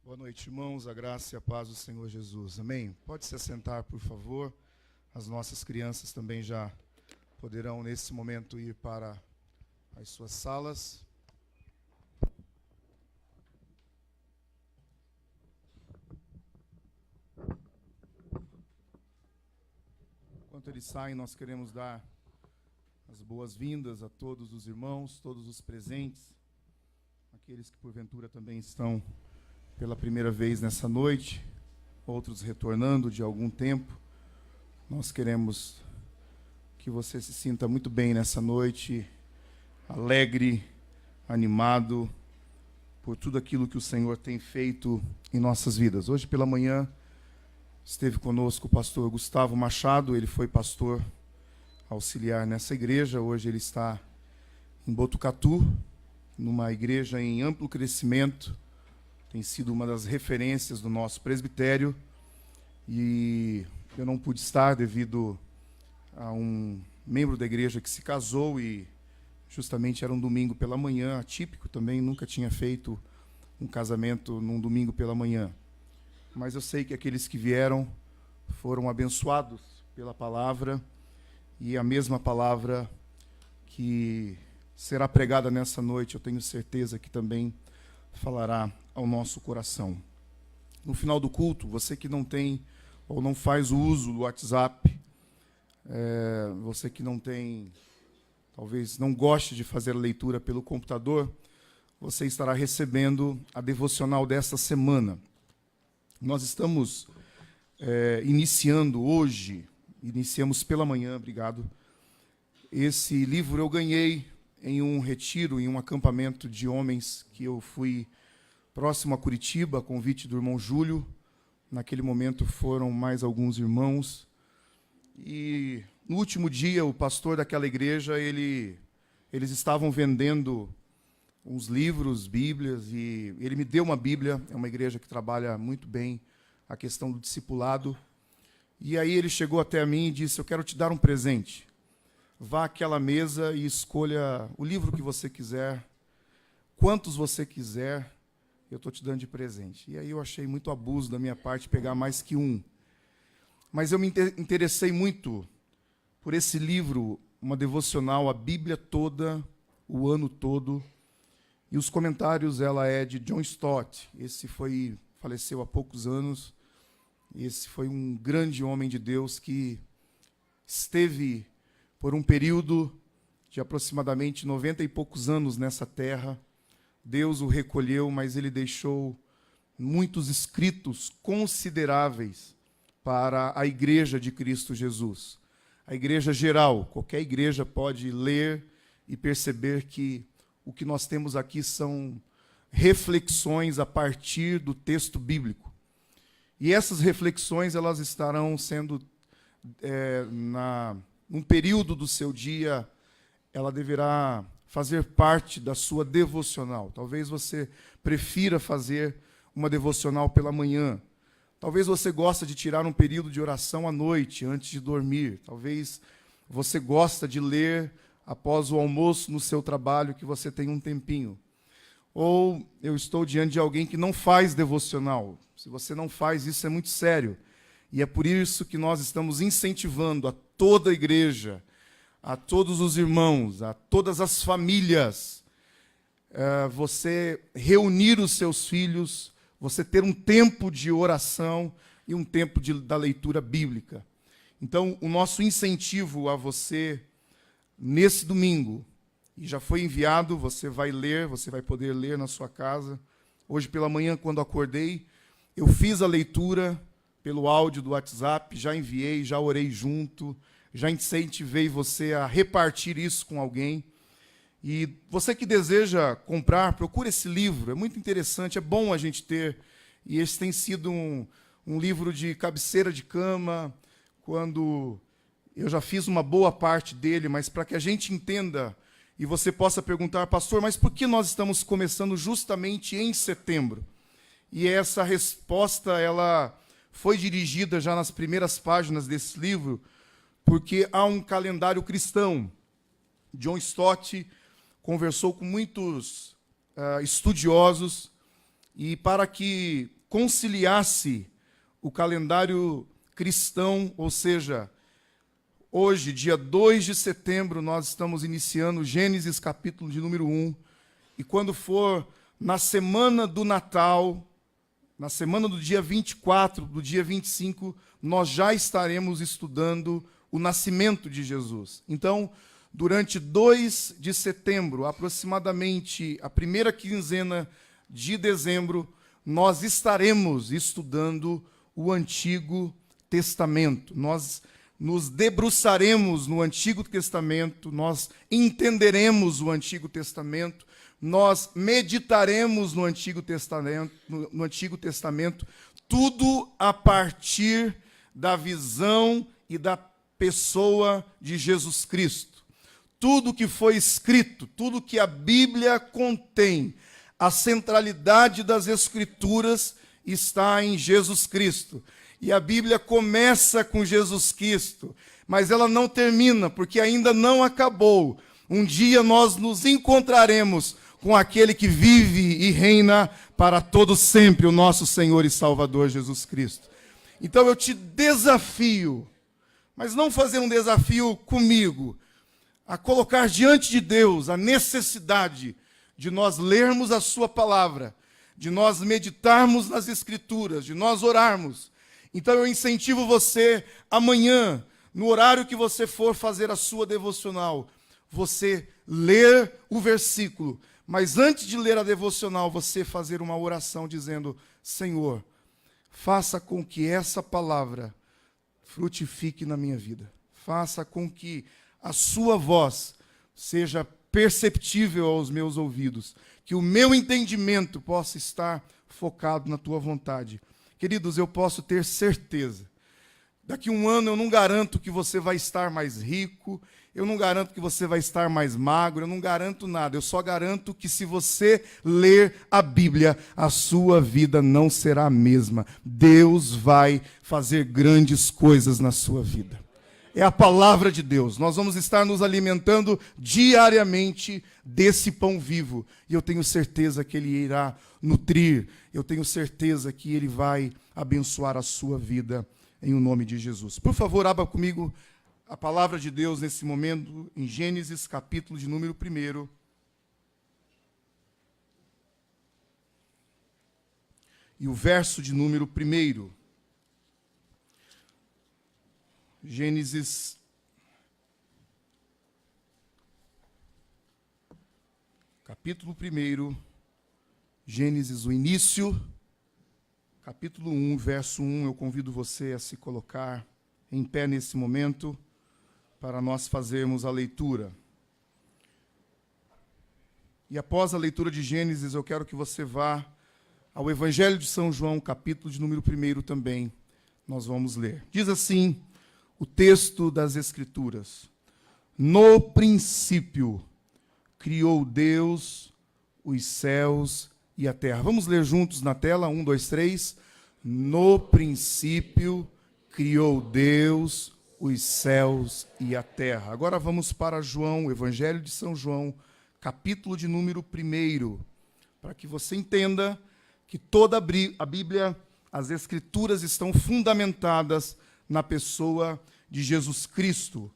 Boa noite, irmãos. A graça e a paz do Senhor Jesus. Amém? Pode se assentar, por favor. As nossas crianças também já poderão, nesse momento, ir para as suas salas. Enquanto eles saem, nós queremos dar as boas-vindas a todos os irmãos, todos os presentes, aqueles que porventura também estão pela primeira vez nessa noite, outros retornando de algum tempo. Nós queremos que você se sinta muito bem nessa noite, alegre, animado por tudo aquilo que o Senhor tem feito em nossas vidas. Hoje pela manhã esteve conosco o pastor Gustavo Machado. Ele foi pastor auxiliar nessa igreja. Hoje ele está em Botucatu, numa igreja em amplo crescimento. Tem sido uma das referências do nosso presbitério, e eu não pude estar devido a um membro da igreja que se casou, e justamente era um domingo pela manhã, atípico também, nunca tinha feito um casamento num domingo pela manhã. Mas eu sei que aqueles que vieram foram abençoados pela palavra, e a mesma palavra que será pregada nessa noite, eu tenho certeza que também falará ao nosso coração. No final do culto, você que não tem ou não faz o uso do WhatsApp, você que não tem, talvez não goste de fazer a leitura pelo computador, você estará recebendo a devocional desta semana. Nós estamos iniciando hoje, iniciamos pela manhã, obrigado. Esse livro eu ganhei em um retiro, em um acampamento de homens que eu fui próximo a Curitiba, a convite do irmão Júlio. Naquele momento foram mais alguns irmãos. E no último dia, o pastor daquela igreja, eles estavam vendendo uns livros, bíblias, e ele me deu uma bíblia. É uma igreja que trabalha muito bem a questão do discipulado. E aí ele chegou até mim e disse: eu quero te dar um presente. Vá àquela mesa e escolha o livro que você quiser, quantos você quiser, eu estou te dando de presente. E aí eu achei muito abuso da minha parte pegar mais que um. Mas eu me interessei muito por esse livro, uma devocional, a Bíblia toda, o ano todo. E os comentários, ela é de John Stott. Faleceu há poucos anos. Esse foi um grande homem de Deus que esteve por um período de aproximadamente 90 e poucos anos nessa terra. Deus o recolheu, mas ele deixou muitos escritos consideráveis para a igreja de Cristo Jesus. A igreja geral, qualquer igreja pode ler e perceber que o que nós temos aqui são reflexões a partir do texto bíblico. E essas reflexões, elas estarão sendo, num período do seu dia, ela deverá fazer parte da sua devocional. Talvez você prefira fazer uma devocional pela manhã. Talvez você goste de tirar um período de oração à noite, antes de dormir. Talvez você goste de ler após o almoço no seu trabalho, que você tem um tempinho. Ou eu estou diante de alguém que não faz devocional. Se você não faz, isso é muito sério. E é por isso que nós estamos incentivando a toda a igreja, a todos os irmãos, a todas as famílias, você reunir os seus filhos, você ter um tempo de oração e um tempo da leitura bíblica. Então, o nosso incentivo a você, nesse domingo, e já foi enviado, você vai ler, você vai poder ler na sua casa. Hoje pela manhã, quando acordei, eu fiz a leitura pelo áudio do WhatsApp, já enviei, já orei junto, já incentivei você a repartir isso com alguém. E você que deseja comprar, procure esse livro, é muito interessante, é bom a gente ter. E esse tem sido um livro de cabeceira de cama, quando eu já fiz uma boa parte dele, mas para que a gente entenda, e você possa perguntar: pastor, mas por que nós estamos começando justamente em setembro? E essa resposta, ela foi dirigida já nas primeiras páginas desse livro, porque há um calendário cristão. John Stott conversou com muitos estudiosos, e para que conciliasse o calendário cristão, ou seja, hoje, dia 2 de setembro, nós estamos iniciando Gênesis capítulo de número 1, e quando for na semana do Natal, na semana do dia 24, do dia 25, nós já estaremos estudando o nascimento de Jesus. Então, durante 2 de setembro, aproximadamente a primeira quinzena de dezembro, nós estaremos estudando o Antigo Testamento. Nós nos debruçaremos no Antigo Testamento, nós entenderemos o Antigo Testamento, nós meditaremos no Antigo Testamento, tudo a partir da visão e da pessoa de Jesus Cristo. Tudo que foi escrito, tudo que a Bíblia contém, a centralidade das Escrituras está em Jesus Cristo. E a Bíblia começa com Jesus Cristo, mas ela não termina, porque ainda não acabou. Um dia nós nos encontraremos com aquele que vive e reina para todo sempre, o nosso Senhor e Salvador Jesus Cristo. Então eu te desafio, mas não fazer um desafio comigo, a colocar diante de Deus a necessidade de nós lermos a sua palavra, de nós meditarmos nas Escrituras, de nós orarmos. Então eu incentivo você, amanhã, no horário que você for fazer a sua devocional, você ler o versículo, mas antes de ler a devocional, você fazer uma oração dizendo: Senhor, faça com que essa palavra frutifique na minha vida. Faça com que a sua voz seja perceptível aos meus ouvidos, que o meu entendimento possa estar focado na tua vontade. Queridos, eu posso ter certeza, daqui a um ano eu não garanto que você vai estar mais rico, eu não garanto que você vai estar mais magro, eu não garanto nada, eu só garanto que se você ler a Bíblia, a sua vida não será a mesma. Deus vai fazer grandes coisas na sua vida. É a palavra de Deus. Nós vamos estar nos alimentando diariamente desse pão vivo. E eu tenho certeza que Ele irá nutrir. Eu tenho certeza que Ele vai abençoar a sua vida em o nome de Jesus. Por favor, abra comigo a palavra de Deus nesse momento em Gênesis, capítulo de número 1. E o verso de número 1. Gênesis, capítulo 1, Gênesis, o início, capítulo 1, verso 1, eu convido você a se colocar em pé nesse momento, para nós fazermos a leitura. E após a leitura de Gênesis, eu quero que você vá ao Evangelho de São João, capítulo de número 1 também, nós vamos ler. Diz assim o texto das Escrituras: No princípio criou Deus os céus e a terra. Vamos ler juntos na tela, 1, 2, 3. No princípio criou Deus os céus e a terra. Agora vamos para João, o Evangelho de São João, capítulo de número 1, para que você entenda que toda a Bíblia, as Escrituras estão fundamentadas na pessoa de Jesus Cristo.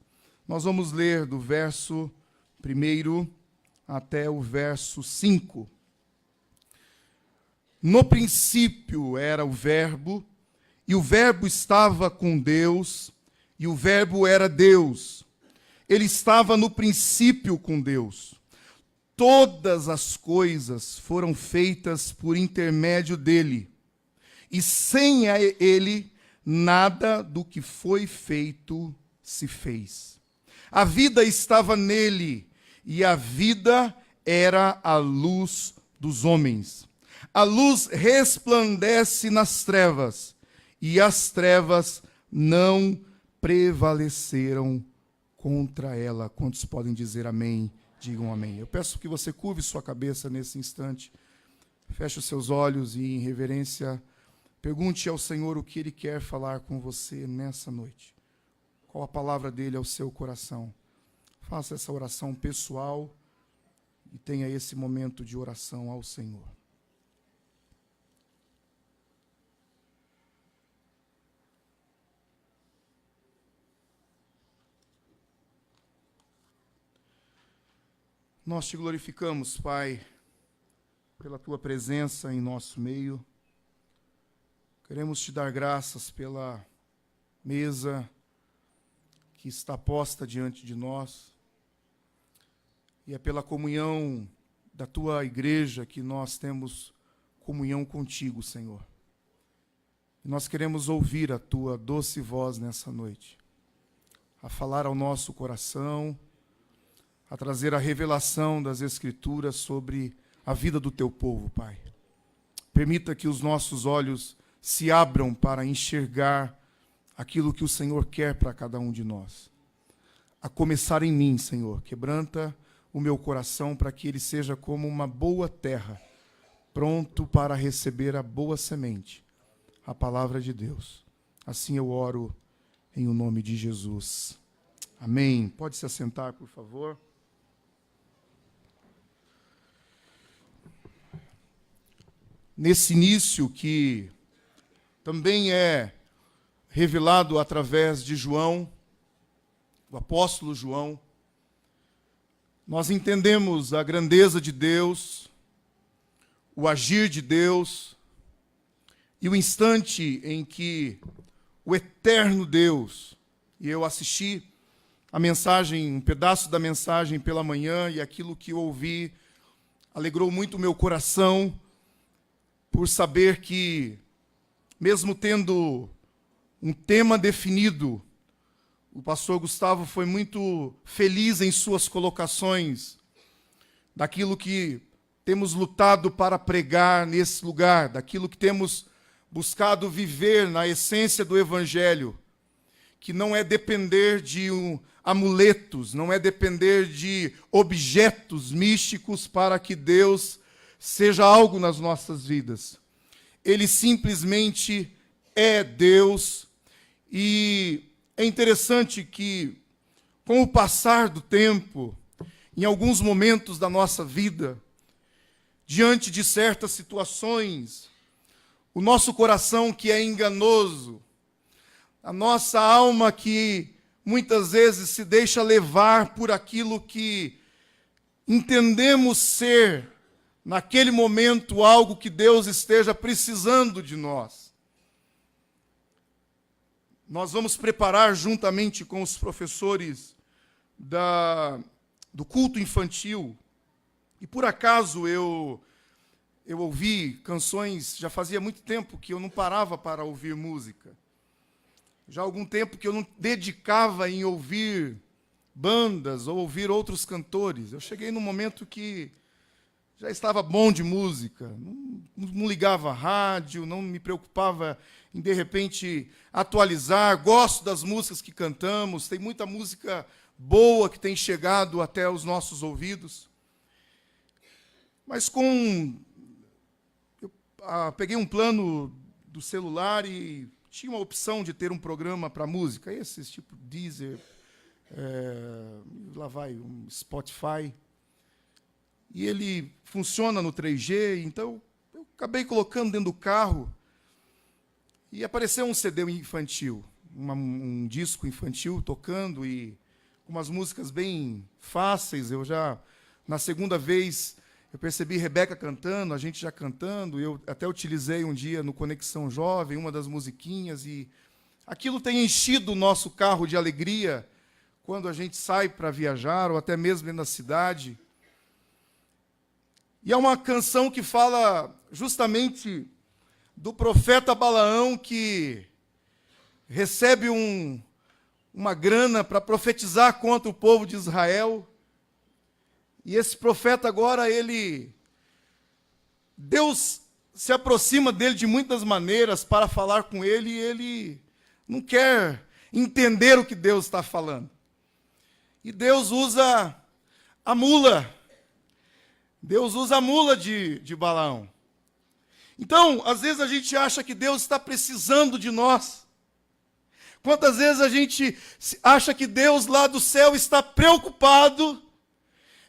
Nós vamos ler do verso 1 até o verso 5. No princípio era o Verbo, e o Verbo estava com Deus, e o Verbo era Deus. Ele estava no princípio com Deus. Todas as coisas foram feitas por intermédio dele, e sem ele nada do que foi feito se fez. A vida estava nele, e a vida era a luz dos homens. A luz resplandece nas trevas, e as trevas não prevaleceram contra ela. Quantos podem dizer amém? Digam amém. Eu peço que você curve sua cabeça nesse instante, feche os seus olhos e, em reverência, pergunte ao Senhor o que Ele quer falar com você nessa noite. Qual a palavra dEle ao seu coração? Faça essa oração pessoal e tenha esse momento de oração ao Senhor. Nós te glorificamos, Pai, pela tua presença em nosso meio. Queremos te dar graças pela mesa que está posta diante de nós. E é pela comunhão da tua igreja que nós temos comunhão contigo, Senhor. E nós queremos ouvir a tua doce voz nessa noite, a falar ao nosso coração, a trazer a revelação das Escrituras sobre a vida do teu povo, Pai. Permita que os nossos olhos se abram para enxergar aquilo que o Senhor quer para cada um de nós. A começar em mim, Senhor, quebranta o meu coração para que ele seja como uma boa terra, pronto para receber a boa semente, a palavra de Deus. Assim eu oro em o nome de Jesus. Amém. Pode se assentar, por favor. Nesse início que também é revelado através de João, o apóstolo João, nós entendemos a grandeza de Deus, o agir de Deus e o instante em que o eterno Deus, e eu assisti a mensagem, um pedaço da mensagem pela manhã, e aquilo que eu ouvi alegrou muito o meu coração, por saber que, mesmo tendo um tema definido, o pastor Gustavo foi muito feliz em suas colocações, daquilo que temos lutado para pregar nesse lugar, daquilo que temos buscado viver na essência do Evangelho, que não é depender de amuletos, não é depender de objetos místicos para que Deus seja algo nas nossas vidas. Ele simplesmente é Deus, e é interessante que, com o passar do tempo, em alguns momentos da nossa vida, diante de certas situações, o nosso coração que é enganoso, a nossa alma que muitas vezes se deixa levar por aquilo que entendemos ser, naquele momento, algo que Deus esteja precisando de nós. Nós vamos preparar, juntamente com os professores do culto infantil, e por acaso eu ouvi canções, já fazia muito tempo que eu não parava para ouvir música. Já há algum tempo que eu não dedicava em ouvir bandas ou ouvir outros cantores. Eu cheguei num momento que já estava bom de música, não ligava a rádio, não me preocupava em, de repente, atualizar. Gosto das músicas que cantamos, tem muita música boa que tem chegado até os nossos ouvidos. Mas eu peguei um plano do celular e tinha uma opção de ter um programa para música, esses tipo Deezer, lá vai, um Spotify. E ele funciona no 3G, então eu acabei colocando dentro do carro e apareceu um CD infantil, um disco infantil tocando e umas músicas bem fáceis. Eu já, na segunda vez, eu percebi Rebeca cantando, a gente já cantando, eu até utilizei um dia no Conexão Jovem uma das musiquinhas, e aquilo tem enchido o nosso carro de alegria quando a gente sai para viajar, ou até mesmo dentro da cidade. E é uma canção que fala justamente do profeta Balaão, que recebe uma grana para profetizar contra o povo de Israel. E esse profeta agora, Deus se aproxima dele de muitas maneiras para falar com ele, e ele não quer entender o que Deus está falando. E Deus usa a mula. Deus usa a mula de Balaão. Então, às vezes a gente acha que Deus está precisando de nós. Quantas vezes a gente acha que Deus lá do céu está preocupado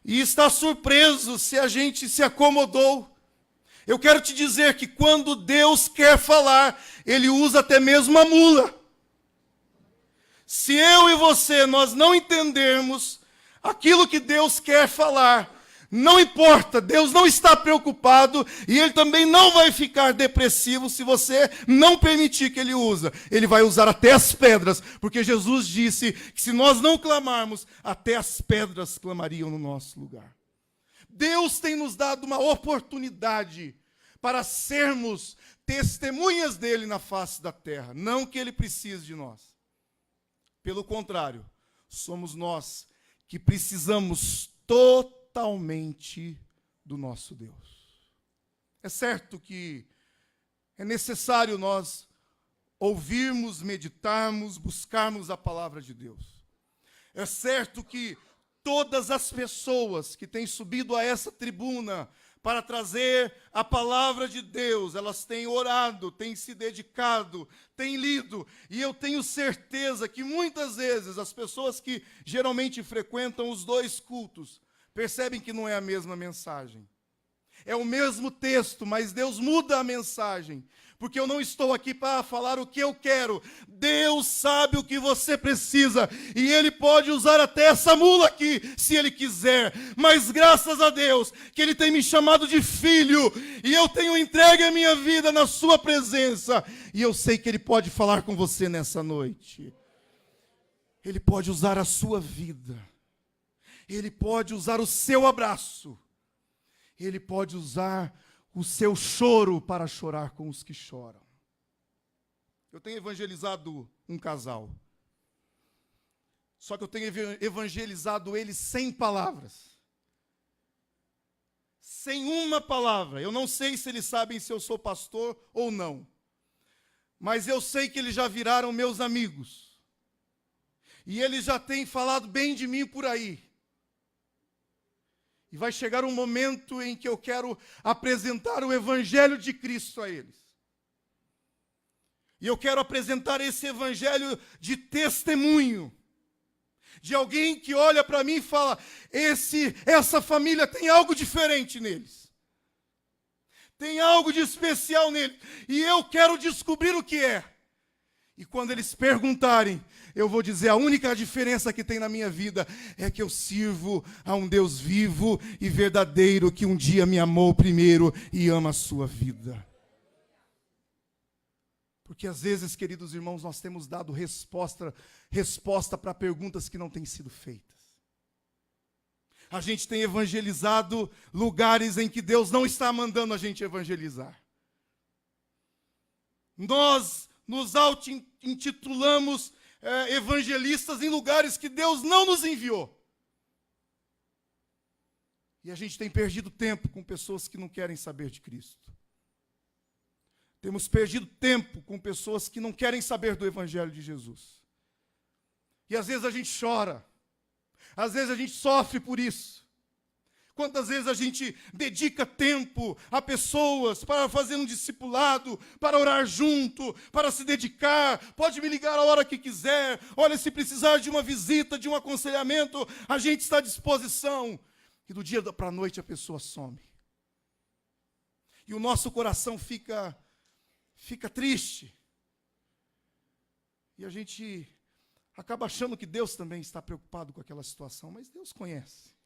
e está surpreso se a gente se acomodou. Eu quero te dizer que quando Deus quer falar, Ele usa até mesmo a mula. Se eu e você, nós não entendermos aquilo que Deus quer falar, Não importa, Deus não está preocupado e Ele também não vai ficar depressivo se você não permitir que Ele use. Ele vai usar até as pedras, porque Jesus disse que se nós não clamarmos, até as pedras clamariam no nosso lugar. Deus tem nos dado uma oportunidade para sermos testemunhas dEle na face da terra. Não que Ele precise de nós. Pelo contrário, somos nós que precisamos totalmente do nosso Deus. É certo que é necessário nós ouvirmos, meditarmos, buscarmos a palavra de Deus. É certo que todas as pessoas que têm subido a essa tribuna para trazer a palavra de Deus, elas têm orado, têm se dedicado, têm lido, e eu tenho certeza que muitas vezes as pessoas que geralmente frequentam os dois cultos percebem que não é a mesma mensagem. É o mesmo texto, mas Deus muda a mensagem. Porque eu não estou aqui para falar o que eu quero. Deus sabe o que você precisa. E Ele pode usar até essa mula aqui, se Ele quiser. Mas graças a Deus, que Ele tem me chamado de filho. E eu tenho entregue a minha vida na sua presença. E eu sei que Ele pode falar com você nessa noite. Ele pode usar a sua vida. Ele pode usar o seu abraço. Ele pode usar o seu choro para chorar com os que choram. Eu tenho evangelizado um casal. Só que eu tenho evangelizado eles sem palavras. Sem uma palavra. Eu não sei se eles sabem se eu sou pastor ou não. Mas eu sei que eles já viraram meus amigos. E eles já têm falado bem de mim por aí. E vai chegar um momento em que eu quero apresentar o Evangelho de Cristo a eles. E eu quero apresentar esse Evangelho de testemunho. De alguém que olha para mim e fala, essa família tem algo diferente neles. Tem algo de especial neles. E eu quero descobrir o que é. E quando eles perguntarem, eu vou dizer, a única diferença que tem na minha vida é que eu sirvo a um Deus vivo e verdadeiro que um dia me amou primeiro e ama a sua vida. Porque às vezes, queridos irmãos, nós temos dado resposta para perguntas que não têm sido feitas. A gente tem evangelizado lugares em que Deus não está mandando a gente evangelizar. Nós nos auto-intitulamos evangelistas em lugares que Deus não nos enviou. E a gente tem perdido tempo com pessoas que não querem saber de Cristo. Temos perdido tempo com pessoas que não querem saber do Evangelho de Jesus. E às vezes a gente chora. Às vezes a gente sofre por isso. Quantas vezes a gente dedica tempo a pessoas para fazer um discipulado, para orar junto, para se dedicar, pode me ligar a hora que quiser, olha, se precisar de uma visita, de um aconselhamento, a gente está à disposição. E do dia para a noite a pessoa some. E o nosso coração fica triste. E a gente acaba achando que Deus também está preocupado com aquela situação, mas Deus conhece.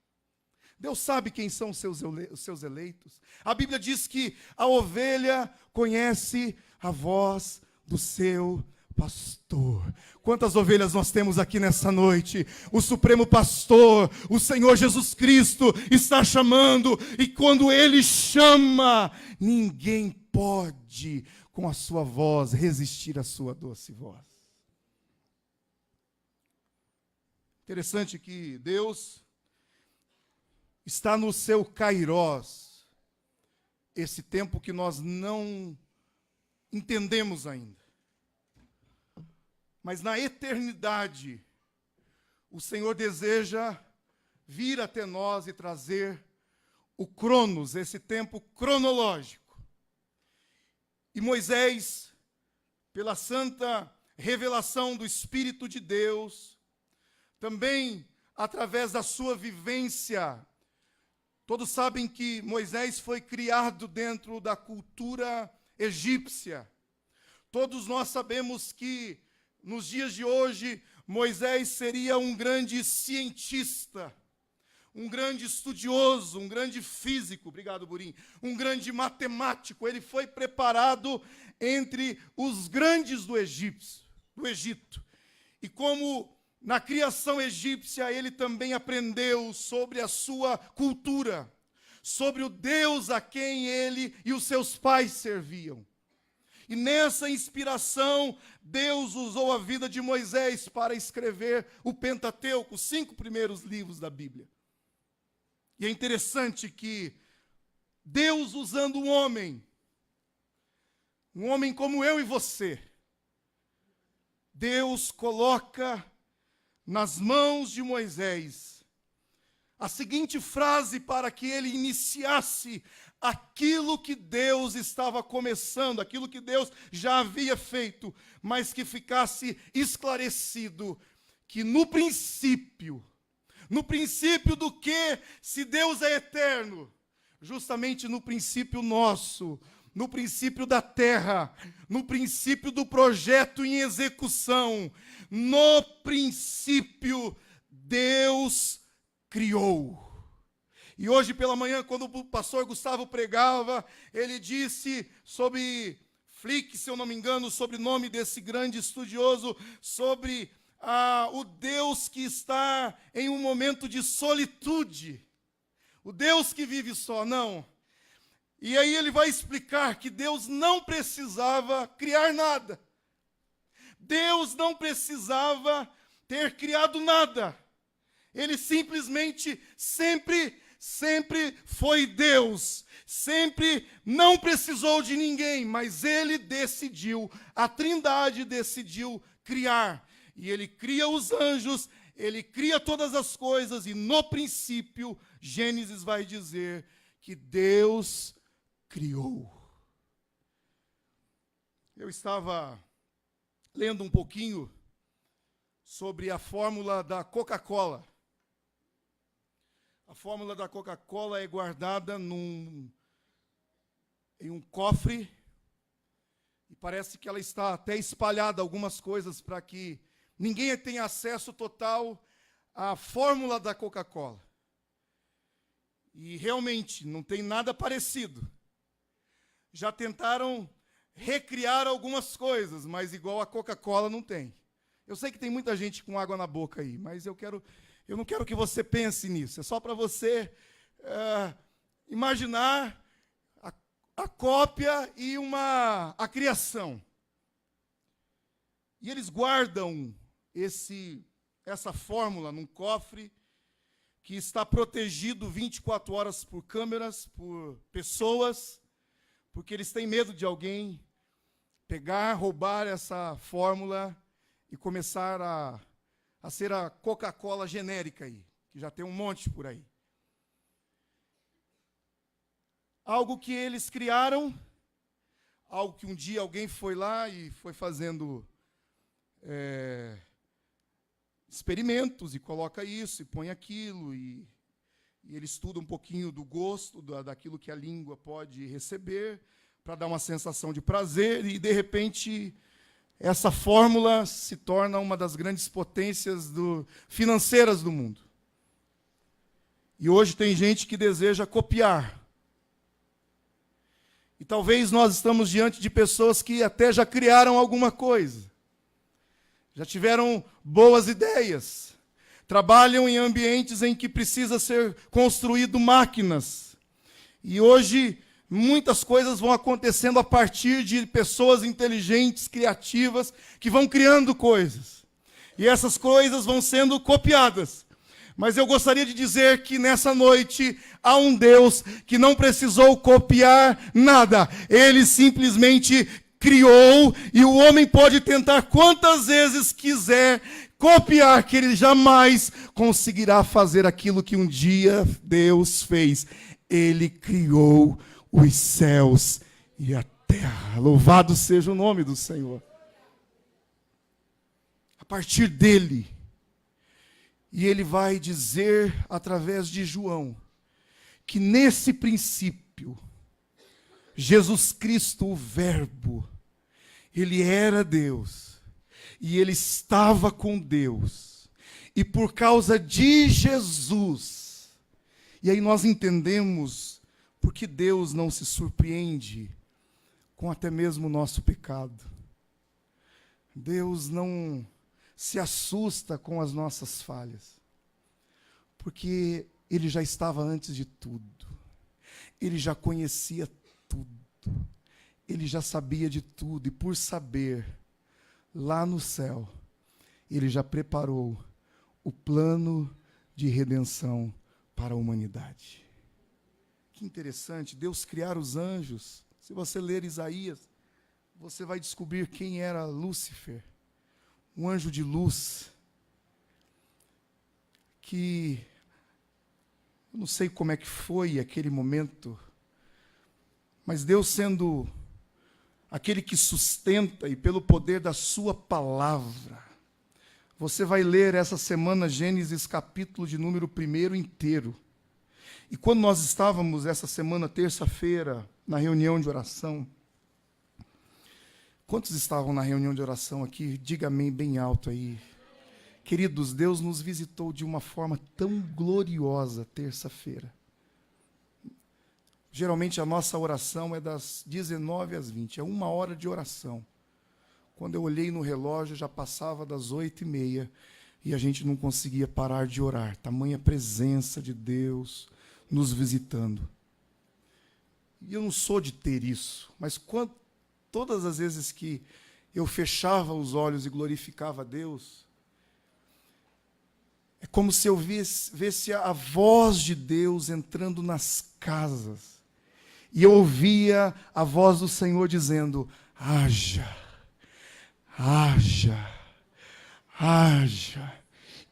Deus sabe quem são os seus eleitos. A Bíblia diz que a ovelha conhece a voz do seu pastor. Quantas ovelhas nós temos aqui nessa noite? O Supremo Pastor, o Senhor Jesus Cristo está chamando, e quando Ele chama, ninguém pode, com a sua voz, resistir à sua doce voz. Interessante que Deus está no seu kairós, esse tempo que nós não entendemos ainda. Mas na eternidade, o Senhor deseja vir até nós e trazer o Cronos, esse tempo cronológico. E Moisés, pela santa revelação do Espírito de Deus, também através da sua vivência. Todos sabem que Moisés foi criado dentro da cultura egípcia. Todos nós sabemos que, nos dias de hoje, Moisés seria um grande cientista, um grande estudioso, um grande físico, obrigado, Burim, um grande matemático. Ele foi preparado entre os grandes do Egito. E como na criação egípcia, ele também aprendeu sobre a sua cultura, sobre o Deus a quem ele e os seus pais serviam. E nessa inspiração, Deus usou a vida de Moisés para escrever o Pentateuco, os 5 primeiros livros da Bíblia. E é interessante que Deus, usando um homem como eu e você, Deus coloca nas mãos de Moisés a seguinte frase para que ele iniciasse aquilo que Deus estava começando, aquilo que Deus já havia feito, mas que ficasse esclarecido que no princípio do que, se Deus é eterno, justamente no princípio nosso, no princípio da terra, no princípio do projeto em execução, no princípio Deus criou. E hoje pela manhã, quando o pastor Gustavo pregava, ele disse sobre Flick, se eu não me engano, sobre o nome desse grande estudioso, sobre o Deus que está em um momento de solitude, o Deus que vive só, não. E aí ele vai explicar que Deus não precisava criar nada. Deus não precisava ter criado nada. Ele simplesmente sempre foi Deus. Sempre não precisou de ninguém, mas ele decidiu, a Trindade decidiu criar. E ele cria os anjos, ele cria todas as coisas, e no princípio, Gênesis vai dizer que Deus criou. Eu estava lendo um pouquinho sobre a fórmula da Coca-Cola. A fórmula da Coca-Cola é guardada em um cofre, e parece que ela está até espalhada algumas coisas para que ninguém tenha acesso total à fórmula da Coca-Cola. E realmente não tem nada parecido. Já tentaram recriar algumas coisas, mas igual a Coca-Cola não tem. Eu sei que tem muita gente com água na boca aí, mas eu não quero que você pense nisso. É só para você imaginar a cópia e a criação. E eles guardam essa fórmula num cofre que está protegido 24 horas por câmeras, por pessoas, porque eles têm medo de alguém pegar, roubar essa fórmula e começar a ser a Coca-Cola genérica aí, que já tem um monte por aí. Algo que eles criaram, algo que um dia alguém foi lá e foi fazendo experimentos, e coloca isso, e põe aquilo, e ele estuda um pouquinho do gosto, daquilo que a língua pode receber, para dar uma sensação de prazer, e, de repente, essa fórmula se torna uma das grandes potências financeiras do mundo. E hoje tem gente que deseja copiar. E talvez nós estamos diante de pessoas que até já criaram alguma coisa. Já tiveram boas ideias. Trabalham em ambientes em que precisa ser construído máquinas. E hoje muitas coisas vão acontecendo a partir de pessoas inteligentes, criativas, que vão criando coisas. E essas coisas vão sendo copiadas. Mas eu gostaria de dizer que nessa noite há um Deus que não precisou copiar nada. Ele simplesmente criou, e o homem pode tentar quantas vezes quiser copiar, que ele jamais conseguirá fazer aquilo que um dia Deus fez. Ele criou os céus e a terra. Louvado seja o nome do Senhor. A partir dele, e ele vai dizer através de João, que nesse princípio, Jesus Cristo, o Verbo, ele era Deus, e ele estava com Deus, e por causa de Jesus, E aí nós entendemos por que Deus não se surpreende com até mesmo o nosso pecado. Deus não se assusta com as nossas falhas, porque Ele já estava antes de tudo. Ele já conhecia tudo. Ele já sabia de tudo. E por saber, lá no céu, Ele já preparou o plano de redenção para a humanidade. Que interessante, Deus criar os anjos. Se você ler Isaías, você vai descobrir quem era Lúcifer, um anjo de luz, que eu não sei como é que foi aquele momento, mas Deus sendo aquele que sustenta e pelo poder da sua palavra. Você vai ler essa semana Gênesis capítulo de número 1 inteiro. E quando nós estávamos essa semana, terça-feira, na reunião de oração, quantos estavam na reunião de oração aqui? Diga amém bem alto aí. Queridos, Deus nos visitou de uma forma tão gloriosa terça-feira. Geralmente a nossa oração é das 19 às 20, é 1 hora de oração. Quando eu olhei no relógio, já passava das 8h30 e a gente não conseguia parar de orar. Tamanha presença de Deus nos visitando. E eu não sou de ter isso, mas todas as vezes que eu fechava os olhos e glorificava a Deus, é como se eu visse a voz de Deus entrando nas casas. E eu ouvia a voz do Senhor dizendo: haja, haja, haja.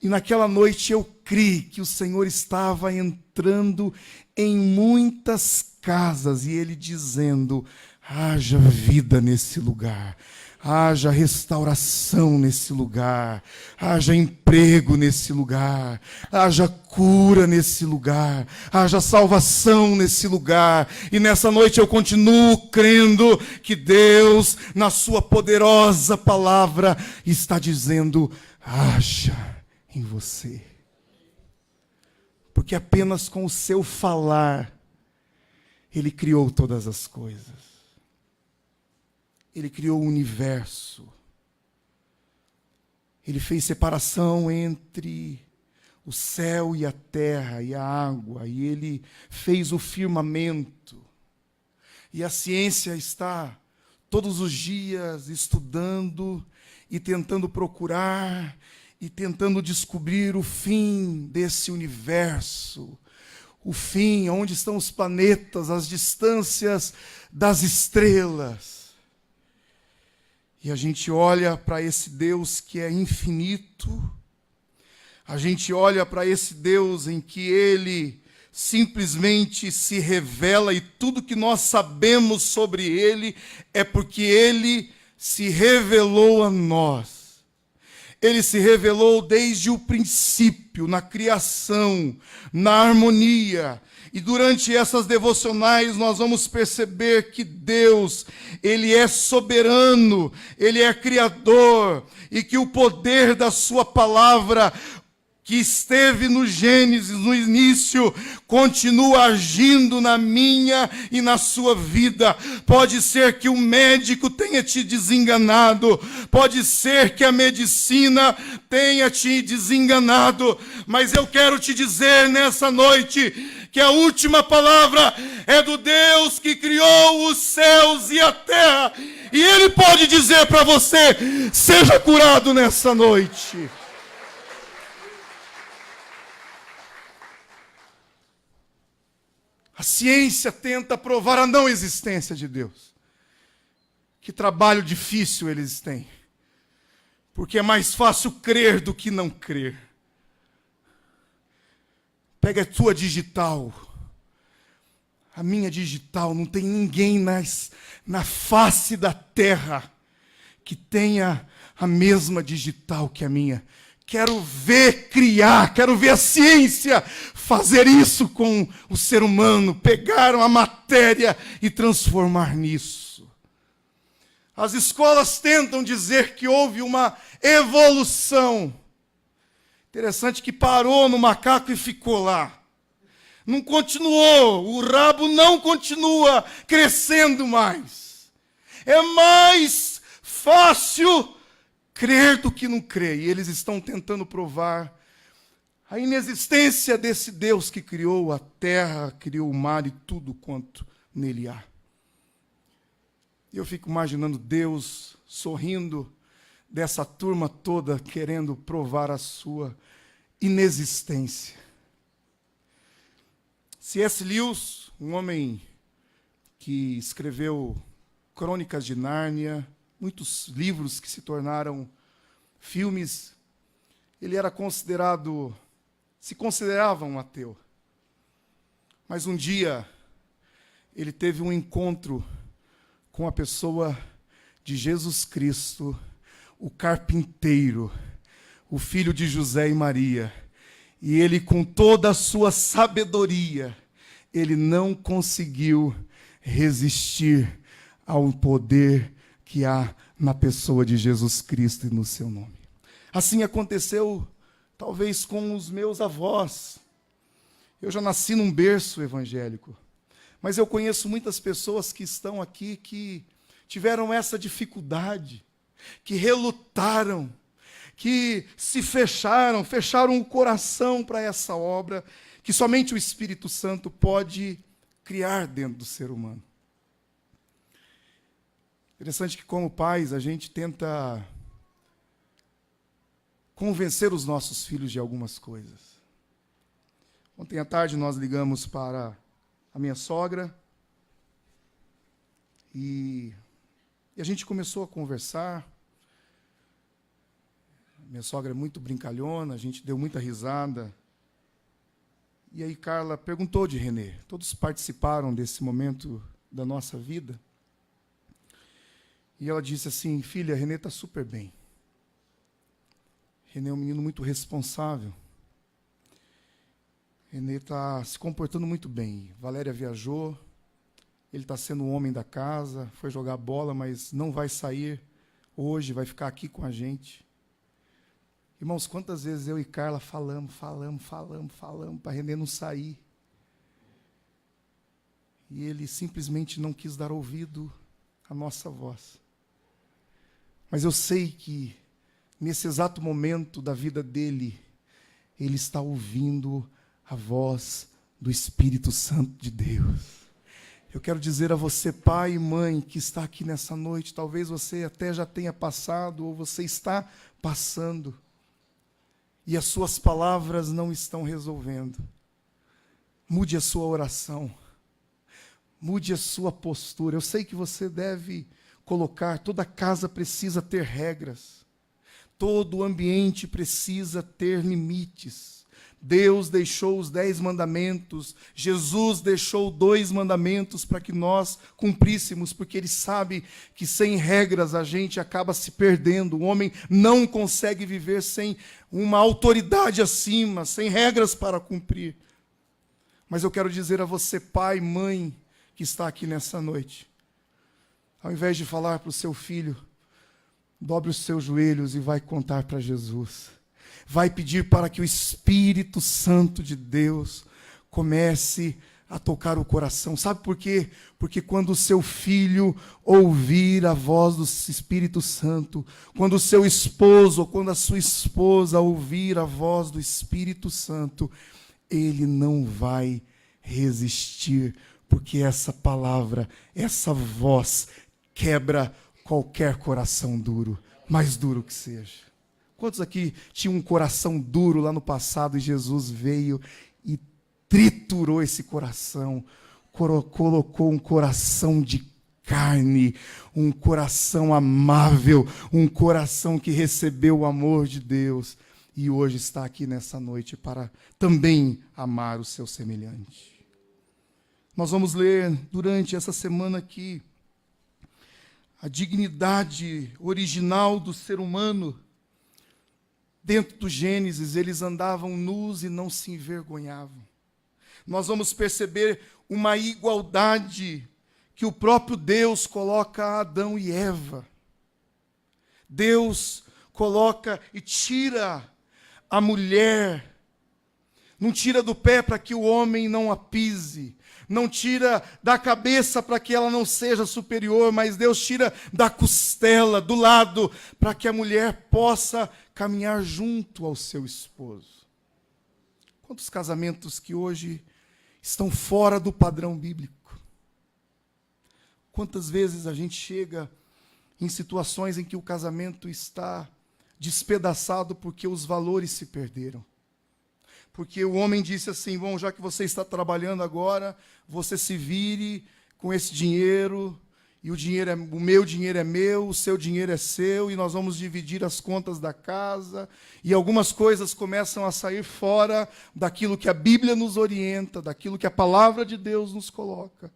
E naquela noite eu criei que o Senhor estava entrando em muitas casas, e Ele dizendo: haja vida nesse lugar, haja restauração nesse lugar, haja emprego nesse lugar, haja cura nesse lugar, haja salvação nesse lugar. E nessa noite eu continuo crendo que Deus, na sua poderosa palavra, está dizendo: haja em você. Porque apenas com o seu falar, Ele criou todas as coisas. Ele criou o universo. Ele fez separação entre o céu e a terra e a água. E Ele fez o firmamento. E a ciência está todos os dias estudando e tentando procurar e tentando descobrir o fim desse universo. O fim, onde estão os planetas, as distâncias das estrelas. E a gente olha para esse Deus que é infinito, a gente olha para esse Deus em que Ele simplesmente se revela, e tudo que nós sabemos sobre Ele é porque Ele se revelou a nós. Ele se revelou desde o princípio, na criação, na harmonia. E durante essas devocionais nós vamos perceber que Deus, Ele é soberano, Ele é criador, e que o poder da sua palavra, que esteve no Gênesis, no início, continua agindo na minha e na sua vida. Pode ser que o médico tenha te desenganado, pode ser que a medicina tenha te desenganado, mas eu quero te dizer nessa noite que a última palavra é do Deus que criou os céus e a terra, e Ele pode dizer para você: seja curado nessa noite. A ciência tenta provar a não existência de Deus. Que trabalho difícil eles têm. Porque é mais fácil crer do que não crer. Pega a tua digital. A minha digital, não tem ninguém na face da terra que tenha a mesma digital que a minha. Quero ver criar, quero ver a ciência fazer isso com o ser humano, pegar uma matéria e transformar nisso. As escolas tentam dizer que houve uma evolução. Interessante que parou no macaco e ficou lá. Não continuou, o rabo não continua crescendo mais. É mais fácil crer do que não crer. E eles estão tentando provar a inexistência desse Deus que criou a terra, criou o mar e tudo quanto nele há. E eu fico imaginando Deus sorrindo dessa turma toda, querendo provar a sua inexistência. C.S. Lewis, um homem que escreveu Crônicas de Nárnia, muitos livros que se tornaram filmes, ele era se considerava um ateu. Mas um dia, ele teve um encontro com a pessoa de Jesus Cristo, o carpinteiro, o filho de José e Maria. E ele, com toda a sua sabedoria, ele não conseguiu resistir ao poder que há na pessoa de Jesus Cristo e no seu nome. Assim aconteceu, talvez, com os meus avós. Eu já nasci num berço evangélico, mas eu conheço muitas pessoas que estão aqui que tiveram essa dificuldade, que relutaram, que se fecharam o coração para essa obra que somente o Espírito Santo pode criar dentro do ser humano. Interessante que, como pais, a gente tenta convencer os nossos filhos de algumas coisas. Ontem à tarde nós ligamos para a minha sogra e a gente começou a conversar. Minha sogra é muito brincalhona, a gente deu muita risada. E aí Carla perguntou de Renê. Todos participaram desse momento da nossa vida. E ela disse assim: filha, Renê está super bem. Renê é um menino muito responsável. Renê está se comportando muito bem. Valéria viajou, ele está sendo o homem da casa, foi jogar bola, mas não vai sair hoje, vai ficar aqui com a gente. Irmãos, quantas vezes eu e Carla falamos para Renê não sair. E ele simplesmente não quis dar ouvido à nossa voz. Mas eu sei que, nesse exato momento da vida dele, ele está ouvindo a voz do Espírito Santo de Deus. Eu quero dizer a você, pai e mãe, que está aqui nessa noite, talvez você até já tenha passado, ou você está passando, e as suas palavras não estão resolvendo. Mude a sua oração. Mude a sua postura. Eu sei que você deve colocar, toda casa precisa ter regras. Todo ambiente precisa ter limites. Deus deixou os 10 mandamentos, Jesus deixou 2 mandamentos para que nós cumpríssemos, porque Ele sabe que sem regras a gente acaba se perdendo. O homem não consegue viver sem uma autoridade acima, sem regras para cumprir. Mas eu quero dizer a você, pai, mãe, que está aqui nessa noite, ao invés de falar para o seu filho, dobre os seus joelhos e vai contar para Jesus. Vai pedir para que o Espírito Santo de Deus comece a tocar o coração. Sabe por quê? Porque quando o seu filho ouvir a voz do Espírito Santo, quando o seu esposo ou quando a sua esposa ouvir a voz do Espírito Santo, ele não vai resistir, porque essa palavra, essa voz quebra qualquer coração duro, mais duro que seja. Quantos aqui tinham um coração duro lá no passado e Jesus veio e triturou esse coração, colocou um coração de carne, um coração amável, um coração que recebeu o amor de Deus e hoje está aqui nessa noite para também amar o seu semelhante. Nós vamos ler durante essa semana aqui a dignidade original do ser humano. Dentro do Gênesis, eles andavam nus e não se envergonhavam. Nós vamos perceber uma igualdade que o próprio Deus coloca a Adão e Eva. Deus coloca e tira a mulher não tira do pé para que o homem não a pise, não tira da cabeça para que ela não seja superior, mas Deus tira da costela, do lado, para que a mulher possa caminhar junto ao seu esposo. Quantos casamentos que hoje estão fora do padrão bíblico? Quantas vezes a gente chega em situações em que o casamento está despedaçado porque os valores se perderam? Porque o homem disse assim: bom, já que você está trabalhando agora, você se vire com esse dinheiro, e o meu dinheiro é meu, o seu dinheiro é seu, e nós vamos dividir as contas da casa, e algumas coisas começam a sair fora daquilo que a Bíblia nos orienta, daquilo que a palavra de Deus nos coloca.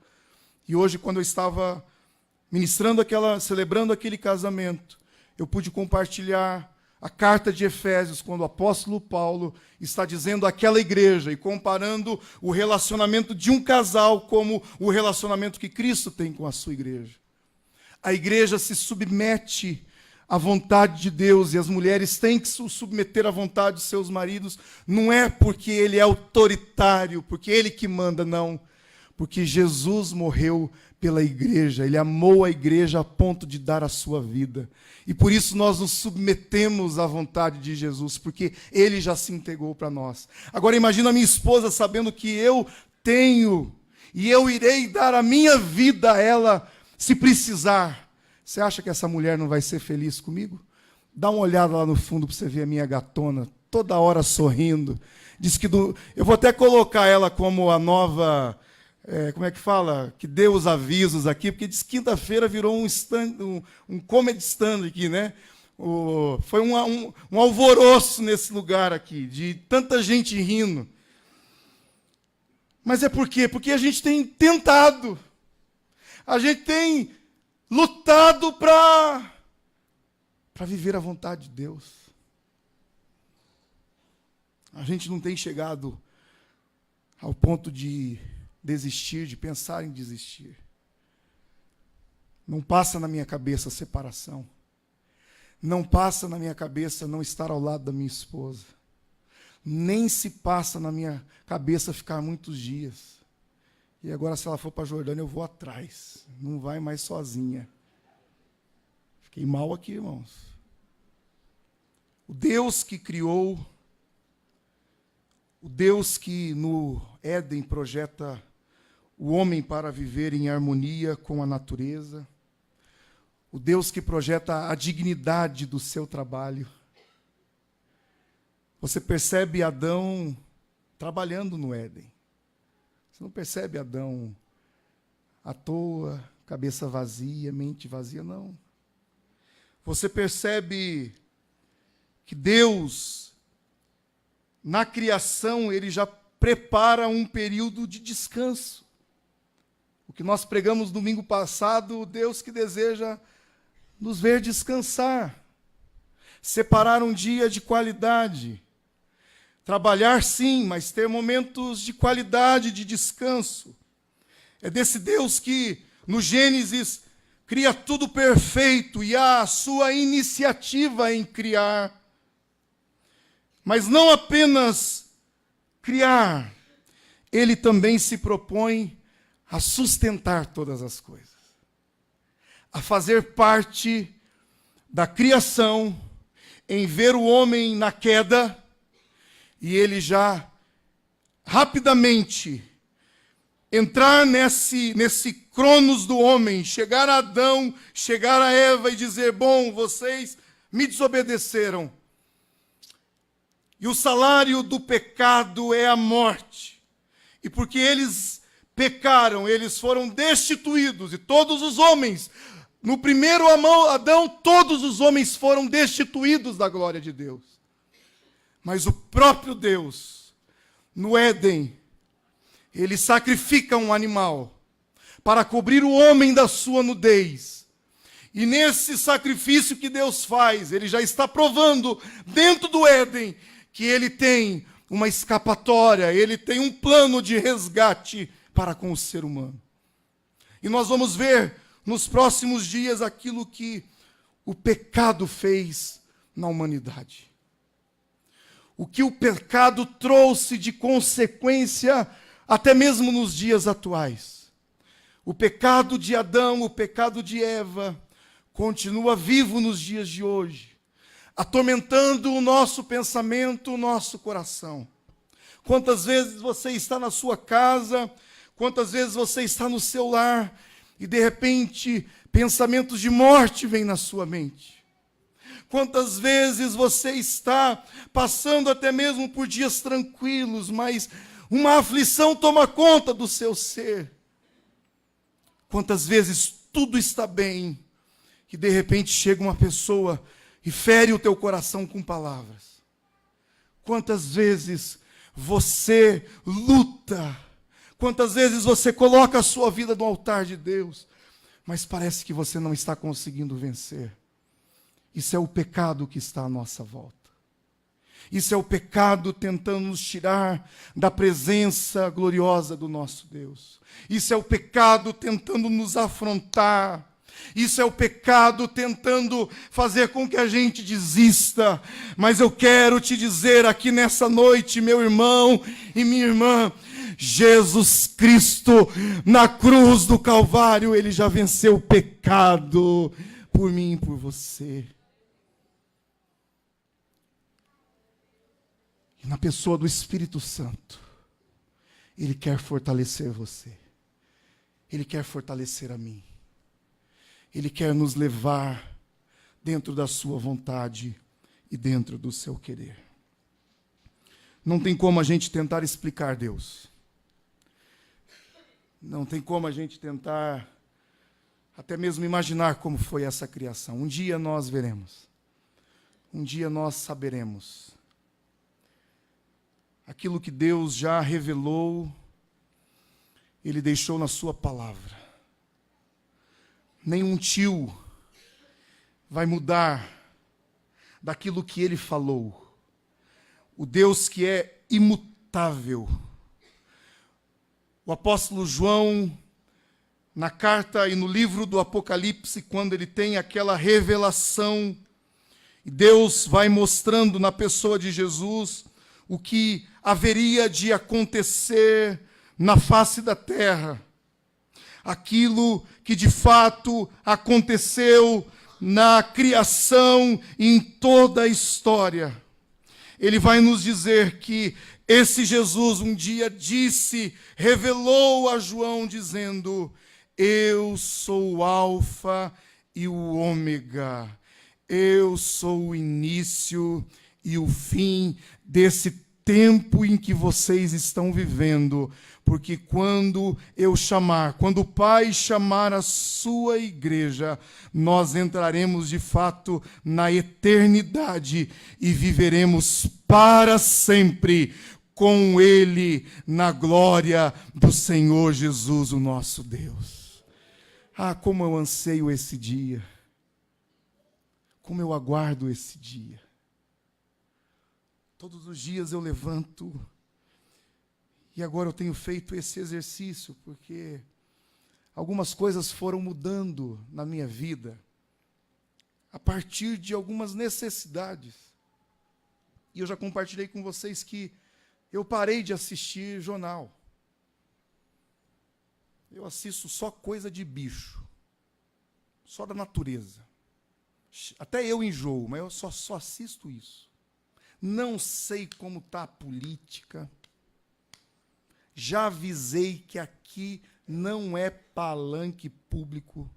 E hoje, quando eu estava celebrando aquele casamento, eu pude compartilhar a carta de Efésios, quando o apóstolo Paulo está dizendo àquela igreja e comparando o relacionamento de um casal como o relacionamento que Cristo tem com a sua igreja. A igreja se submete à vontade de Deus e as mulheres têm que se submeter à vontade de seus maridos. Não é porque ele é autoritário, porque ele que manda, não. Porque Jesus morreu pela igreja, ele amou a igreja a ponto de dar a sua vida. E por isso nós nos submetemos à vontade de Jesus, porque ele já se entregou para nós. Agora imagina a minha esposa sabendo que eu tenho, e eu irei dar a minha vida a ela, se precisar. Você acha que essa mulher não vai ser feliz comigo? Dá uma olhada lá no fundo para você ver a minha gatona, toda hora sorrindo. Diz que eu vou até colocar ela como a nova... como é que fala? Que deu os avisos aqui, porque diz que quinta-feira virou um comedy stand aqui, né? Foi um alvoroço nesse lugar aqui, de tanta gente rindo. Mas é por quê? Porque a gente tem tentado, a gente tem lutado para viver a vontade de Deus. A gente não tem chegado ao ponto de desistir, de pensar em desistir. Não passa na minha cabeça a separação. Não passa na minha cabeça não estar ao lado da minha esposa. Nem se passa na minha cabeça ficar muitos dias. E agora, se ela for para a Jordânia, eu vou atrás. Não vai mais sozinha. Fiquei mal aqui, irmãos. O Deus que criou, o Deus que no Éden projeta o homem para viver em harmonia com a natureza, o Deus que projeta a dignidade do seu trabalho. Você percebe Adão trabalhando no Éden. Você não percebe Adão à toa, cabeça vazia, mente vazia, não. Você percebe que Deus, na criação, ele já prepara um período de descanso. O que nós pregamos domingo passado, o Deus que deseja nos ver descansar. Separar um dia de qualidade. Trabalhar sim, mas ter momentos de qualidade, de descanso. É desse Deus que, no Gênesis, cria tudo perfeito e há a sua iniciativa em criar. Mas não apenas criar, ele também se propõe a sustentar todas as coisas, a fazer parte da criação, em ver o homem na queda, e ele já rapidamente entrar nesse cronos do homem, chegar a Adão, chegar a Eva e dizer: bom, vocês me desobedeceram, e o salário do pecado é a morte, e porque eles pecaram, eles foram destituídos, e todos os homens, no primeiro Adão, todos os homens foram destituídos da glória de Deus. Mas o próprio Deus, no Éden, ele sacrifica um animal para cobrir o homem da sua nudez. E nesse sacrifício que Deus faz, ele já está provando dentro do Éden que ele tem uma escapatória, ele tem um plano de resgate para com o ser humano. E nós vamos ver nos próximos dias aquilo que o pecado fez na humanidade. o que o pecado trouxe de consequência, até mesmo nos dias atuais. O pecado de Adão, o pecado de Eva, continua vivo nos dias de hoje, atormentando o nosso pensamento, o nosso coração. Quantas vezes você está na sua casa, quantas vezes você está no seu lar, e de repente pensamentos de morte vêm na sua mente. Quantas vezes você está passando até mesmo por dias tranquilos, mas uma aflição toma conta do seu ser. Quantas vezes tudo está bem, que de repente chega uma pessoa e fere o teu coração com palavras. Quantas vezes você luta, quantas vezes você coloca a sua vida no altar de Deus, mas parece que você não está conseguindo vencer. Isso é o pecado que está à nossa volta. Isso é o pecado tentando nos tirar da presença gloriosa do nosso Deus. Isso é o pecado tentando nos afrontar. Isso é o pecado tentando fazer com que a gente desista. Mas eu quero te dizer aqui nessa noite, meu irmão e minha irmã, Jesus Cristo, na cruz do Calvário, Ele já venceu o pecado por mim e por você. E na pessoa do Espírito Santo, Ele quer fortalecer você. Ele quer fortalecer a mim. Ele quer nos levar dentro da sua vontade e dentro do seu querer. Não tem como a gente tentar explicar Deus. Não tem como a gente tentar até mesmo imaginar como foi essa criação. Um dia nós veremos. Um dia nós saberemos. Aquilo que Deus já revelou, Ele deixou na sua palavra. Nenhum tio vai mudar daquilo que Ele falou. O Deus que é imutável. O apóstolo João, na carta e no livro do Apocalipse, quando ele tem aquela revelação, e Deus vai mostrando na pessoa de Jesus o que haveria de acontecer na face da terra. Aquilo que de fato aconteceu na criação e em toda a história. Ele vai nos dizer que esse Jesus um dia disse, revelou a João dizendo: eu sou o Alfa e o Ômega, eu sou o início e o fim desse tempo em que vocês estão vivendo, porque quando o Pai chamar a sua igreja, nós entraremos de fato na eternidade e viveremos para sempre com Ele na glória do Senhor Jesus, o nosso Deus. Ah, como eu anseio esse dia, como eu aguardo esse dia. Todos os dias eu levanto, e agora eu tenho feito esse exercício, porque algumas coisas foram mudando na minha vida, a partir de algumas necessidades. E eu já compartilhei com vocês que eu parei de assistir jornal. Eu assisto só coisa de bicho, só da natureza. Até eu enjoo, mas eu só assisto isso. Não sei como está a política. Já avisei que aqui não é palanque público.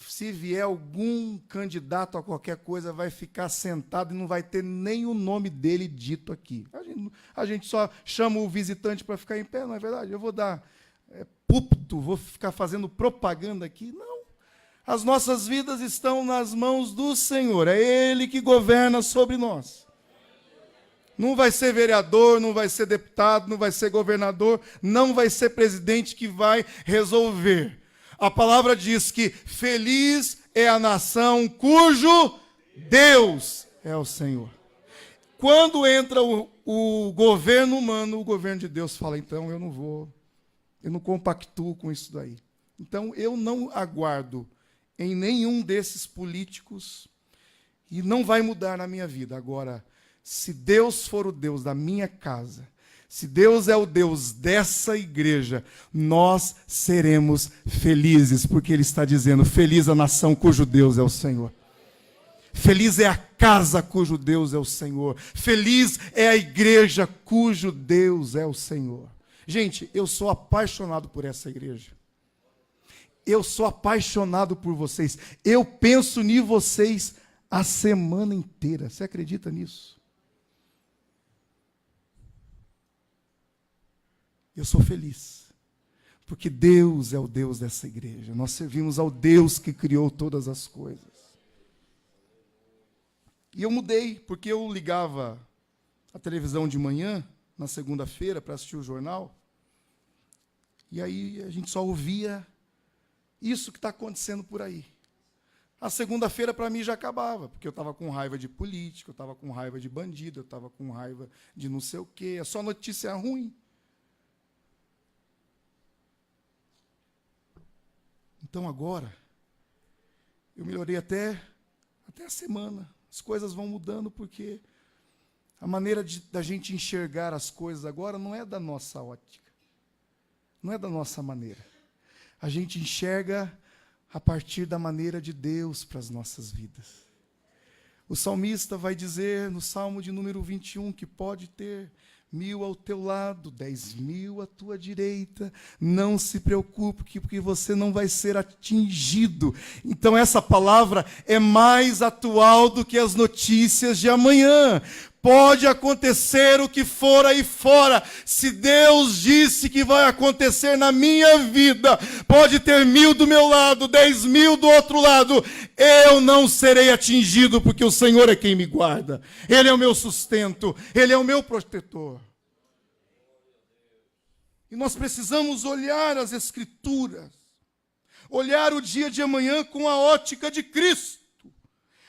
Se vier algum candidato a qualquer coisa, vai ficar sentado e não vai ter nem o nome dele dito aqui. A gente só chama o visitante para ficar em pé, não é verdade? Eu vou dar púlpito, vou ficar fazendo propaganda aqui. Não. As nossas vidas estão nas mãos do Senhor. É Ele que governa sobre nós. Não vai ser vereador, não vai ser deputado, não vai ser governador, não vai ser presidente que vai resolver. A palavra diz que feliz é a nação cujo Deus é o Senhor. Quando entra o governo humano, o governo de Deus fala, então eu não compactuo com isso daí. Então eu não aguardo em nenhum desses políticos e não vai mudar na minha vida. Agora, se Deus for o Deus da minha casa, se Deus é o Deus dessa igreja, nós seremos felizes, porque Ele está dizendo, feliz a nação cujo Deus é o Senhor. Feliz é a casa cujo Deus é o Senhor. Feliz é a igreja cujo Deus é o Senhor. Gente, eu sou apaixonado por essa igreja. Eu sou apaixonado por vocês. Eu penso em vocês a semana inteira. Você acredita nisso? Eu sou feliz, porque Deus é o Deus dessa igreja. Nós servimos ao Deus que criou todas as coisas. E eu mudei, porque eu ligava a televisão de manhã, na segunda-feira, para assistir o jornal, e aí a gente só ouvia isso que está acontecendo por aí. A segunda-feira, para mim, já acabava, porque eu estava com raiva de político, eu estava com raiva de bandido, eu estava com raiva de não sei o quê, é só notícia ruim. Então agora, eu melhorei até a semana. As coisas vão mudando porque a maneira da gente enxergar as coisas agora não é da nossa ótica. Não é da nossa maneira. A gente enxerga a partir da maneira de Deus para as nossas vidas. O salmista vai dizer no Salmo de número 21 que pode ter 1.000 ao teu lado, 10.000 à tua direita. Não se preocupe, porque você não vai ser atingido. Então essa palavra é mais atual do que as notícias de amanhã. Pode acontecer o que for aí fora. Se Deus disse que vai acontecer na minha vida, pode ter 1.000 do meu lado, 10.000 do outro lado. Eu não serei atingido, porque o Senhor é quem me guarda. Ele é o meu sustento. Ele é o meu protetor. E nós precisamos olhar as Escrituras. Olhar o dia de amanhã com a ótica de Cristo.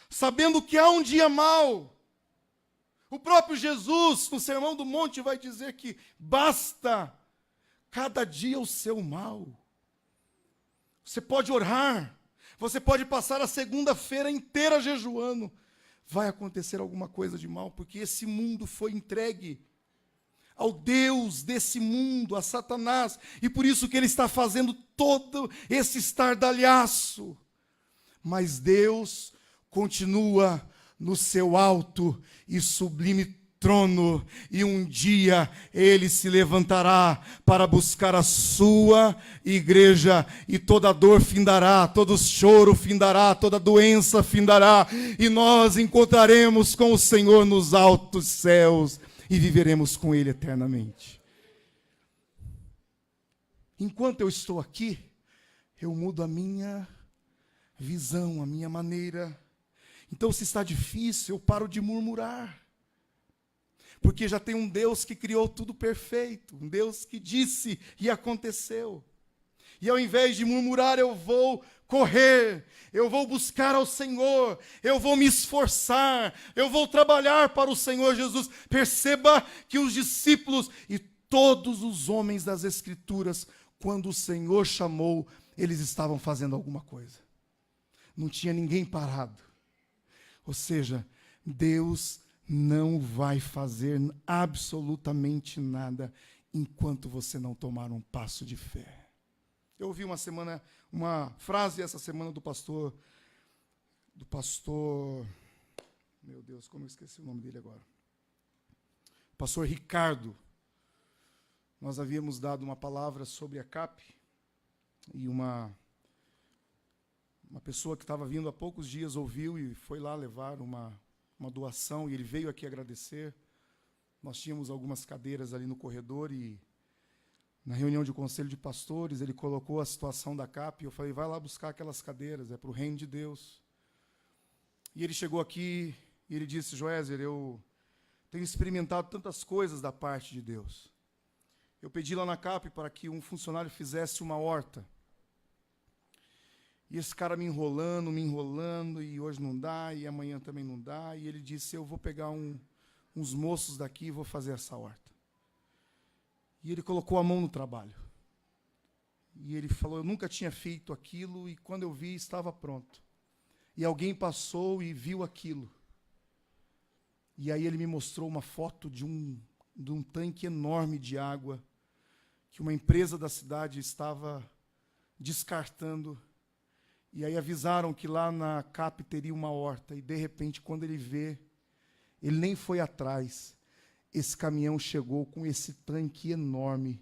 Sabendo que há um dia mau. O próprio Jesus, no Sermão do Monte, vai dizer que basta cada dia o seu mal. Você pode orar, você pode passar a segunda-feira inteira jejuando. Vai acontecer alguma coisa de mal, porque esse mundo foi entregue ao Deus desse mundo, a Satanás. E por isso que ele está fazendo todo esse estardalhaço. Mas Deus continua no seu alto e sublime trono, e um dia ele se levantará para buscar a sua igreja, e toda dor findará, todo choro findará, toda doença findará, e nós encontraremos com o Senhor nos altos céus, e viveremos com ele eternamente. Enquanto eu estou aqui, eu mudo a minha visão, a minha maneira. Então, se está difícil, eu paro de murmurar. Porque já tem um Deus que criou tudo perfeito. Um Deus que disse e aconteceu. E ao invés de murmurar, eu vou correr. Eu vou buscar ao Senhor. Eu vou me esforçar. Eu vou trabalhar para o Senhor Jesus. Perceba que os discípulos e todos os homens das Escrituras, quando o Senhor chamou, eles estavam fazendo alguma coisa. Não tinha ninguém parado. Ou seja, Deus não vai fazer absolutamente nada enquanto você não tomar um passo de fé. Eu ouvi uma frase essa semana do pastor, meu Deus, como eu esqueci o nome dele agora. Pastor Ricardo. Nós havíamos dado uma palavra sobre a CAP, e uma pessoa que estava vindo há poucos dias ouviu e foi lá levar uma doação, e ele veio aqui agradecer. Nós tínhamos algumas cadeiras ali no corredor, e na reunião de conselho de pastores, ele colocou a situação da CAP, e eu falei, vai lá buscar aquelas cadeiras, é para o reino de Deus. E ele chegou aqui, e ele disse, Joézer, eu tenho experimentado tantas coisas da parte de Deus. Eu pedi lá na CAP para que um funcionário fizesse uma horta. E esse cara me enrolando, e hoje não dá, e amanhã também não dá. E ele disse, eu vou pegar uns moços daqui e vou fazer essa horta. E ele colocou a mão no trabalho. E ele falou, eu nunca tinha feito aquilo, e quando eu vi, estava pronto. E alguém passou e viu aquilo. E aí ele me mostrou uma foto de um tanque enorme de água que uma empresa da cidade estava descartando. E aí avisaram que lá na CAP teria uma horta. E, de repente, quando ele vê, ele nem foi atrás. Esse caminhão chegou com esse tanque enorme.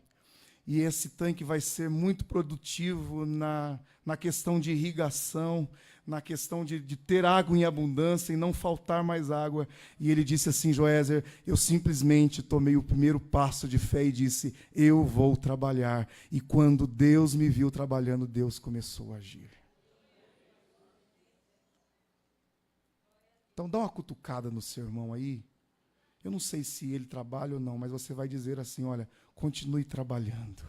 E esse tanque vai ser muito produtivo na questão de irrigação, na questão de ter água em abundância e não faltar mais água. E ele disse assim, Joézer, eu simplesmente tomei o primeiro passo de fé e disse, eu vou trabalhar. E quando Deus me viu trabalhando, Deus começou a agir. Então dá uma cutucada no seu irmão aí. Eu não sei se ele trabalha ou não, mas você vai dizer assim, olha, continue trabalhando,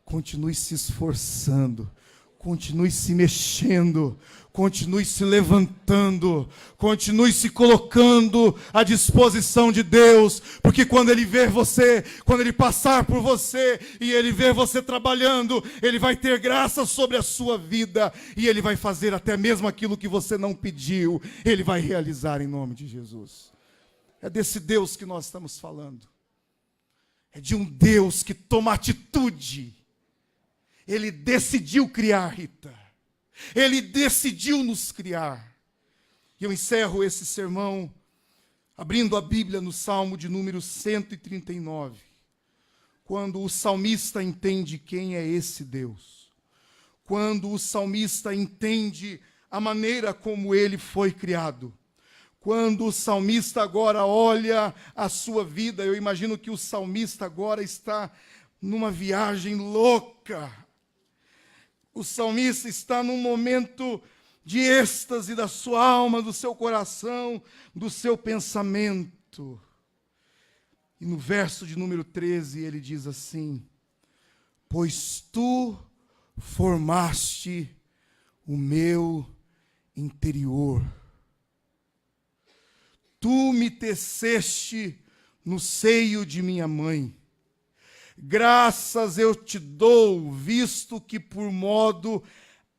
continue se esforçando, continue se mexendo, continue se levantando, continue se colocando à disposição de Deus, porque quando Ele ver você, quando Ele passar por você e Ele ver você trabalhando, Ele vai ter graça sobre a sua vida e Ele vai fazer até mesmo aquilo que você não pediu, Ele vai realizar em nome de Jesus. É desse Deus que nós estamos falando. É de um Deus que toma atitude. Ele decidiu criar, Rita. Ele decidiu nos criar. E eu encerro esse sermão abrindo a Bíblia no Salmo de número 139. Quando o salmista entende quem é esse Deus. Quando o salmista entende a maneira como ele foi criado. Quando o salmista agora olha a sua vida, eu imagino que o salmista agora está numa viagem louca. O salmista está num momento de êxtase da sua alma, do seu coração, do seu pensamento. E no verso de número 13 ele diz assim, pois tu formaste o meu interior. Tu me teceste no seio de minha mãe. Graças eu te dou, visto que por modo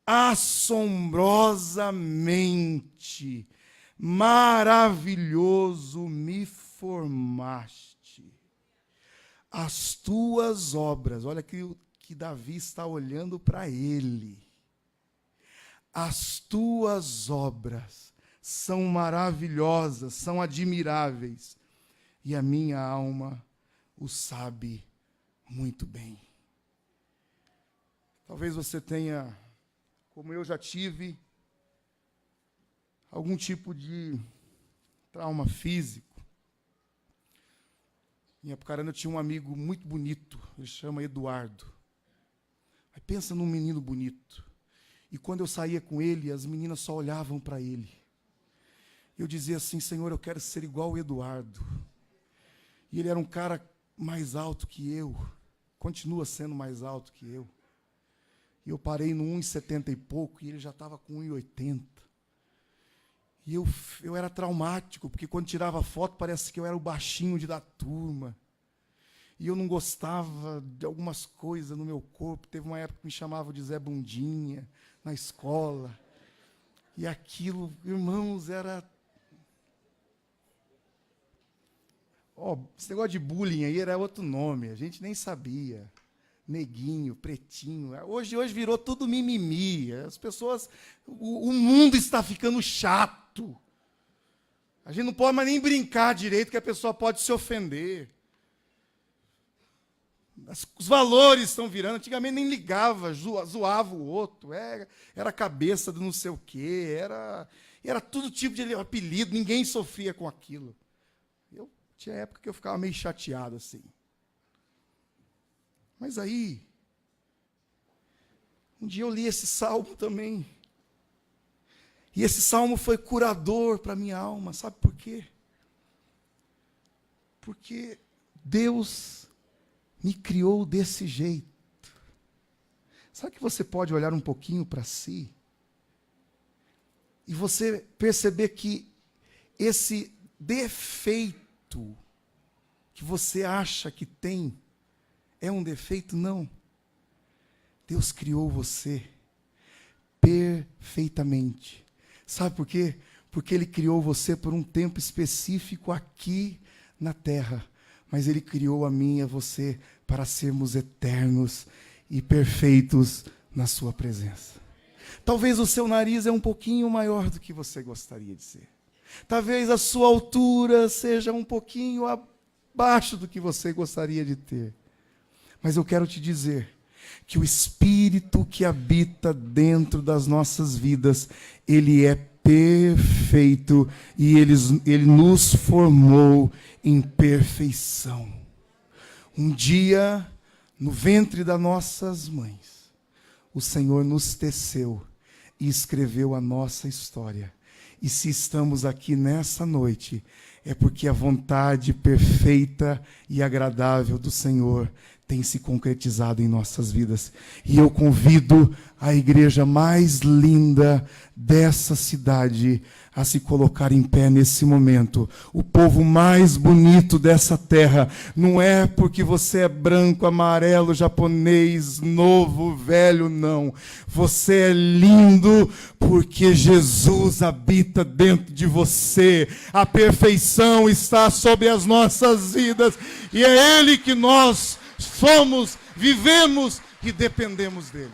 assombrosamente maravilhoso me formaste. As tuas obras, olha que Davi está olhando para ele. As tuas obras são maravilhosas, são admiráveis, e a minha alma o sabe muito bem. Talvez você tenha, como eu já tive, algum tipo de trauma físico. Em Apucarana eu tinha um amigo muito bonito, ele chama Eduardo. Aí pensa num menino bonito. E quando eu saía com ele, as meninas só olhavam para ele. Eu dizia assim, Senhor, eu quero ser igual o Eduardo. E ele era um cara mais alto que eu, continua sendo mais alto que eu. E eu parei no 1,70 e pouco, e ele já estava com 1,80. E eu era traumático, porque quando tirava foto, parece que eu era o baixinho da turma. E eu não gostava de algumas coisas no meu corpo. Teve uma época que me chamavam de Zé Bundinha, na escola. E aquilo, irmãos, era... esse negócio de bullying aí era outro nome, a gente nem sabia. Neguinho, pretinho. Hoje virou tudo mimimi. As pessoas... O mundo está ficando chato. A gente não pode mais nem brincar direito, que a pessoa pode se ofender. Os valores estão virando. Antigamente nem ligava, zoava o outro. Era cabeça do não sei o quê. Era todo tipo de apelido. Ninguém sofria com aquilo. Tinha época que eu ficava meio chateado assim. Mas aí, um dia eu li esse salmo também. E esse salmo foi curador para a minha alma. Sabe por quê? Porque Deus me criou desse jeito. Sabe que você pode olhar um pouquinho para si e você perceber que esse defeito que você acha que tem é um defeito? Não. Deus criou você perfeitamente. Sabe por quê? porque Ele criou você por um tempo específico aqui na terra, mas Ele criou a mim e a você para sermos eternos e perfeitos na sua presença. Talvez o seu nariz é um pouquinho maior do que você gostaria de ser. Talvez a sua altura seja um pouquinho abaixo do que você gostaria de ter. Mas eu quero te dizer que o Espírito que habita dentro das nossas vidas, Ele é perfeito e Ele nos formou em perfeição. Um dia, no ventre das nossas mães, o Senhor nos teceu e escreveu a nossa história. E se estamos aqui nessa noite, é porque a vontade perfeita e agradável do Senhor tem se concretizado em nossas vidas. E eu convido a igreja mais linda dessa cidade a se colocar em pé nesse momento. O povo mais bonito dessa terra. Não é porque você é branco, amarelo, japonês, novo, velho, não. Você é lindo porque Jesus habita dentro de você. A perfeição está sobre as nossas vidas. E é Ele que nós somos, vivemos e dependemos dele.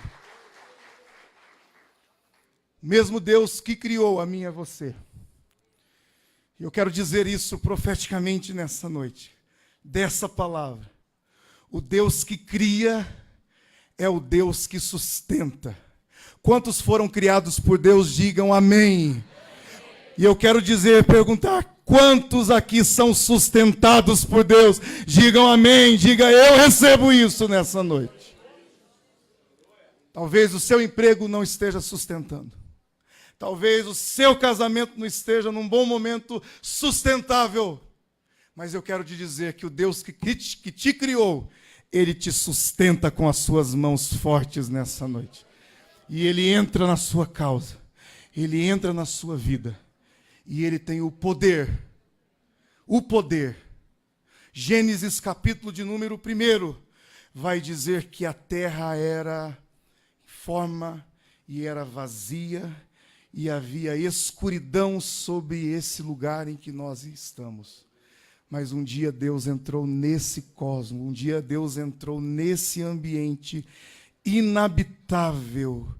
O mesmo Deus que criou a mim e a você. E eu quero dizer isso profeticamente nessa noite, dessa palavra. O Deus que cria é o Deus que sustenta. Quantos foram criados por Deus, digam amém. E eu quero perguntar, quantos aqui são sustentados por Deus? Digam amém, diga eu recebo isso nessa noite. Talvez o seu emprego não esteja sustentando. Talvez o seu casamento não esteja num bom momento sustentável. Mas eu quero te dizer que o Deus que te criou, Ele te sustenta com as suas mãos fortes nessa noite. E Ele entra na sua causa. Ele entra na sua vida. E Ele tem o poder. Gênesis capítulo de número 1 vai dizer que a terra era forma e era vazia e havia escuridão sobre esse lugar em que nós estamos. Mas um dia Deus entrou nesse cosmos, um dia Deus entrou nesse ambiente inabitável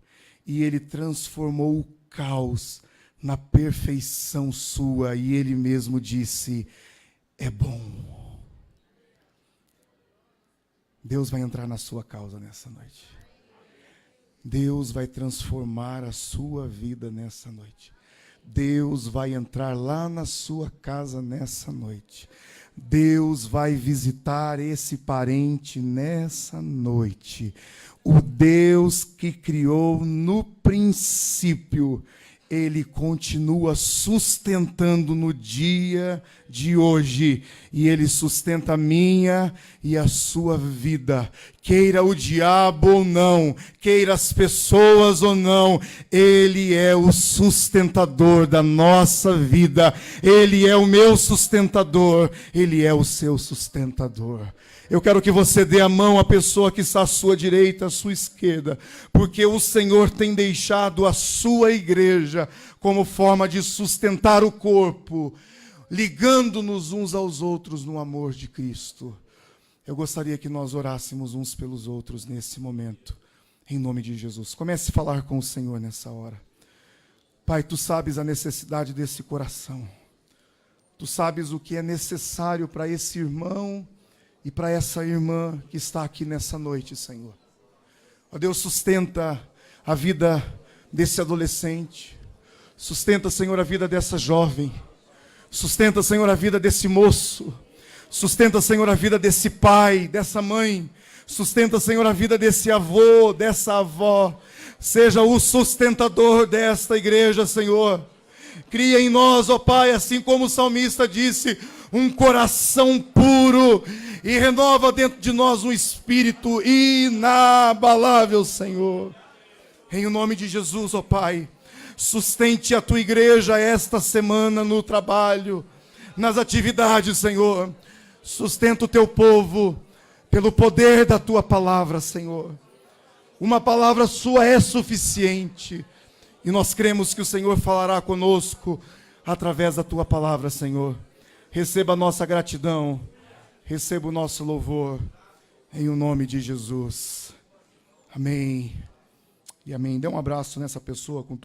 e Ele transformou o caos na perfeição sua, e Ele mesmo disse, é bom. Deus vai entrar na sua causa nessa noite. Deus vai transformar a sua vida nessa noite. Deus vai entrar lá na sua casa nessa noite. Deus vai visitar esse parente nessa noite. O Deus que criou no princípio, Ele continua sustentando no dia de hoje. E Ele sustenta a minha e a sua vida. Queira o diabo ou não, queira as pessoas ou não, Ele é o sustentador da nossa vida. Ele é o meu sustentador, Ele é o seu sustentador. Eu quero que você dê a mão à pessoa que está à sua direita, à sua esquerda, porque o Senhor tem deixado a sua igreja como forma de sustentar o corpo, ligando-nos uns aos outros no amor de Cristo. Eu gostaria que nós orássemos uns pelos outros nesse momento, em nome de Jesus. Comece a falar com o Senhor nessa hora. Pai, Tu sabes a necessidade desse coração. Tu sabes o que é necessário para esse irmão e para essa irmã que está aqui nessa noite, Senhor. Ó Deus, sustenta a vida desse adolescente. Sustenta, Senhor, a vida dessa jovem. Sustenta, Senhor, a vida desse moço. Sustenta, Senhor, a vida desse pai, dessa mãe. Sustenta, Senhor, a vida desse avô, dessa avó. Seja o sustentador desta igreja, Senhor. Cria em nós, ó Pai, assim como o salmista disse, um coração puro e renova dentro de nós um espírito inabalável, Senhor. Em nome de Jesus, ó Pai, sustente a Tua igreja esta semana no trabalho, nas atividades, Senhor. Sustenta o Teu povo pelo poder da Tua palavra, Senhor. Uma palavra Sua é suficiente. E nós cremos que o Senhor falará conosco através da tua palavra, Senhor. Receba a nossa gratidão, receba o nosso louvor, em o nome de Jesus. Amém e amém. Dê um abraço nessa pessoa com